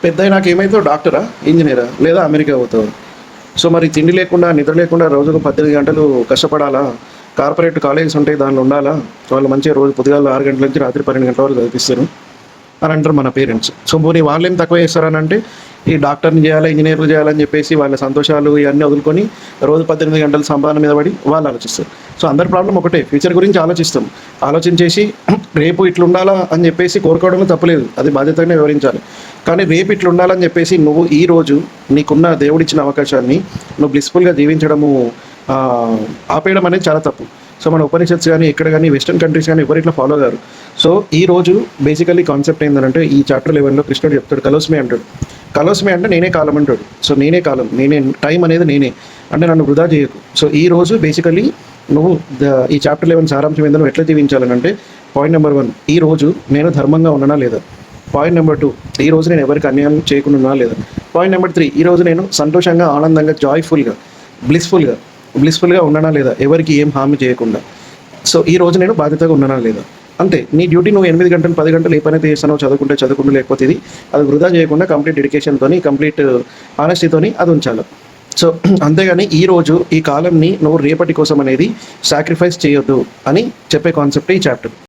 పెద్ద నాకు ఏమైతావు, డాక్టరా, ఇంజనీరా, లేదా అమెరికా పోతావు. సో మరి తిండి లేకుండా నిద్ర లేకుండా రోజుకు 18 గంటలు కష్టపడాలా? కార్పొరేట్ కాలేజెస్ ఉంటాయి, దానిలో ఉండాలా? వాళ్ళు మంచిగా రోజు పొద్దుగాల 6 గంటల నుంచి రాత్రి 12 గంటల వరకు చదివిస్తారు అని అంటారు మన పేరెంట్స్. సో పోనీ వాళ్ళేం తక్కువ చేస్తారని అంటే ఈ డాక్టర్ని చేయాలి, ఇంజనీర్లు చేయాలని చెప్పేసి వాళ్ళ సంతోషాలు ఇవన్నీ వదులుకొని రోజు 18 గంటల సంపాదన మీద పడి వాళ్ళు ఆలోచిస్తారు. సో అందరి ప్రాబ్లం ఒకటే, ఫ్యూచర్ గురించి ఆలోచిస్తాం. ఆలోచించేసి రేపు ఇట్లా ఉండాలా అని చెప్పేసి కోరుకోవడంలో తప్పలేదు, అది బాధ్యతగానే వివరించాలి. కానీ రేపు ఇట్లా ఉండాలని చెప్పేసి నువ్వు ఈ రోజు నీకున్న దేవుడిచ్చిన అవకాశాన్ని నువ్వు బ్లిస్ఫుల్గా జీవించడము ఆపేయడం అనేది చాలా తప్పు. సో మన ఉపనిషత్స్ కానీ ఎక్కడ కానీ వెస్టర్న్ కంట్రీస్ కానీ ఎవరు ఇట్లా ఫాలో గారు. సో ఈ రోజు బేసికలీ కాన్సెప్ట్ ఏంటంటే ఈ చాప్టర్ 11లో కృష్ణుడు చెప్తాడు, కలోస్మే అంటాడు. కలోస్మే అంటే నేనే కాలం అంటాడు. సో నేనే కాలం, నేనే టైం అనేది నేనే అంటే నన్ను వృధా చేయకు. సో ఈ రోజు బేసికలీ నువ్వు ఈ చాప్టర్ 11 సారాంశం ఏందో ఎట్లా జీవించాలనంటే, పాయింట్ నెంబర్ 1, ఈ రోజు నేను ధర్మంగా ఉన్నానా లేదా. పాయింట్ నెంబర్ 2, ఈ రోజు నేను ఎవరికి అన్యాయం చేయకుండా ఉన్నా లేదా. పాయింట్ నెంబర్ 3, ఈ రోజు నేను సంతోషంగా, ఆనందంగా, జాయ్ఫుల్గా, బ్లిస్ఫుల్గా ఉన్నానా లేదా, ఎవరికి ఏం హామీ చేయకుండా. సో ఈ రోజు నేను బాధ్యతగా ఉన్నానా లేదా. అంతే, నీ డ్యూటీ నువ్వు 8 గంటలు 10 గంటలు ఏ పని అయితే చేస్తానో, చదువుకుంటూ లేకపోతే ఇది అది వృధా చేయకుండా కంప్లీట్ డెడికేషన్తో, కంప్లీట్ ఆనెస్టీతోని అది ఉంచాలి. సో అంతేగాని ఈరోజు ఈ కాలంని నువ్వు రేపటి కోసం అనేది సాక్రిఫైస్ చేయొద్దు అని చెప్పే కాన్సెప్ట్ ఈ చాప్టర్.